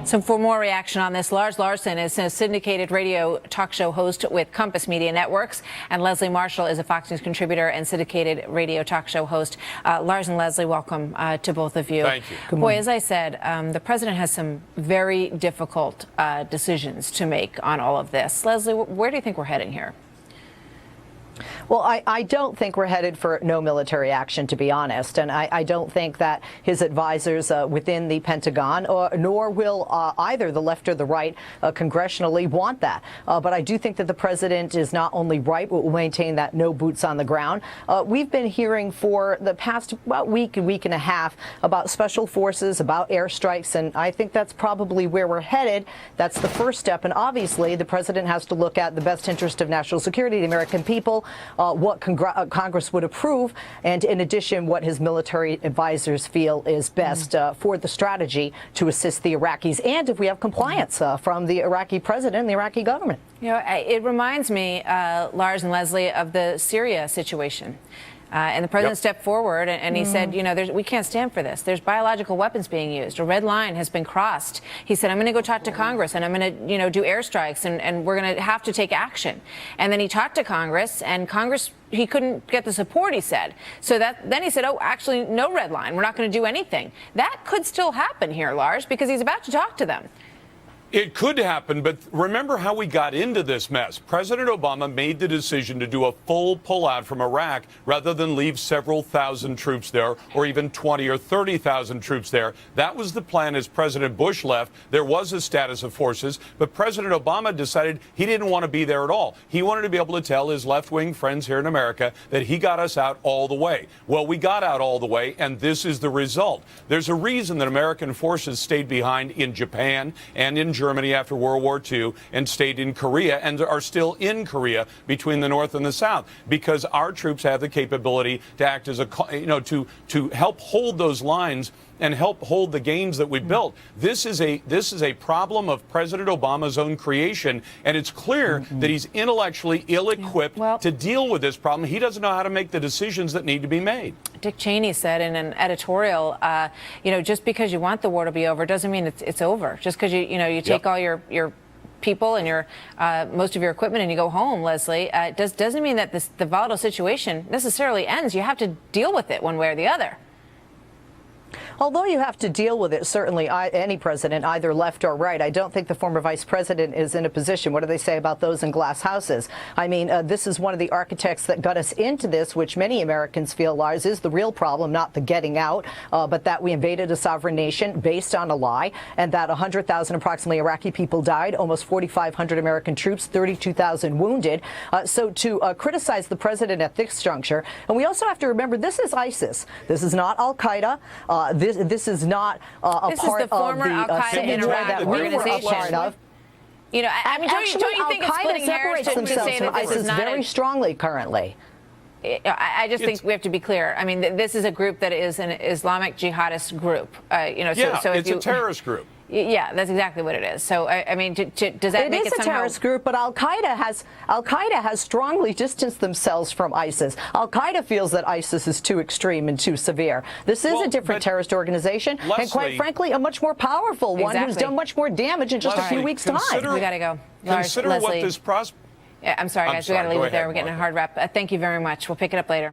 So for more reaction on this, Lars Larson is a syndicated radio talk show host with Compass Media Networks, and Leslie Marshall is a Fox News contributor and syndicated radio talk show host. Lars and Leslie, welcome to both of you. Thank you. Boy, as I said, the president has some very difficult decisions to make on all of this. Leslie, where do you think we're heading here? Well, I don't think we're headed for no military action, to be honest. And I don't think that his advisors within the Pentagon, nor will either the left or the right congressionally want that. But I do think that the president is not only right, but will maintain that no boots on the ground. We've been hearing for the past week and a half about special forces, about airstrikes, and I think that's probably where we're headed. That's the first step. And obviously, the president has to look at the best interest of national security, the American people, what Congress would approve, and in addition, what his military advisors feel is best for the strategy to assist the Iraqis, and if we have compliance from the Iraqi president and the Iraqi government. You know, it reminds me, Lars and Leslie, of the Syria situation. And the president stepped forward and he said, you know, we can't stand for this. There's biological weapons being used. A red line has been crossed. He said, I'm going to go talk to Congress and I'm going to, you know, do airstrikes and we're going to have to take action. And then he talked to Congress, and Congress, he couldn't get the support, he said. So then he said, oh, actually, no red line. We're not going to do anything. That could still happen here, Lars, because he's about to talk to them. It could happen, but remember how we got into this mess. President Obama made the decision to do a full pullout from Iraq rather than leave several thousand troops there, or even 20 or 30,000 troops there. That was the plan as President Bush left. There was a status of forces, but President Obama decided he didn't want to be there at all. He wanted to be able to tell his left-wing friends here in America that he got us out all the way. Well, we got out all the way, and this is the result. There's a reason that American forces stayed behind in Japan and in Germany after World War II, and stayed in Korea and are still in Korea between the North and the South, because our troops have the capability to act as a, you know, to help hold those lines and help hold the gains that we built. This is a problem of President Obama's own creation, and it's clear that he's intellectually ill-equipped to deal with this problem. He doesn't know how to make the decisions that need to be made. Dick Cheney said in an editorial, you know, just because you want the war to be over doesn't mean it's over. Just because you take all your people and your most of your equipment and you go home, Leslie, doesn't mean that the volatile situation necessarily ends. You have to deal with it one way or the other. Although you have to deal with it, certainly any president, either left or right, I don't think the former vice president is in a position. What do they say about those in glass houses? I mean, this is one of the architects that got us into this, which many Americans feel, Lars, is the real problem, not the getting out, but that we invaded a sovereign nation based on a lie, and that 100,000 approximately Iraqi people died, almost 4,500 American troops, 32,000 wounded. So to criticize the president at this juncture, and we also have to remember, this is ISIS. This is not al-Qaeda. This is not a part of the civil war that we were a part of. You know, I mean, don't you think it's splitting hairs to say that this is not very strongly currently? I just think we have to be clear. I mean, this is a group that is an Islamic jihadist group. You know, so it's a terrorist group. Yeah, that's exactly what it is. So, I mean, does that make it somehow? It is a terrorist group, but Al-Qaeda has strongly distanced themselves from ISIS. Al-Qaeda feels that ISIS is too extreme and too severe. This is a different terrorist organization, Leslie, and quite frankly, a much more powerful one who's done much more damage in just a few weeks' time. We got to go. Consider what this I'm sorry, guys. We got to leave it there. We're getting a hard wrap. Thank you very much. We'll pick it up later.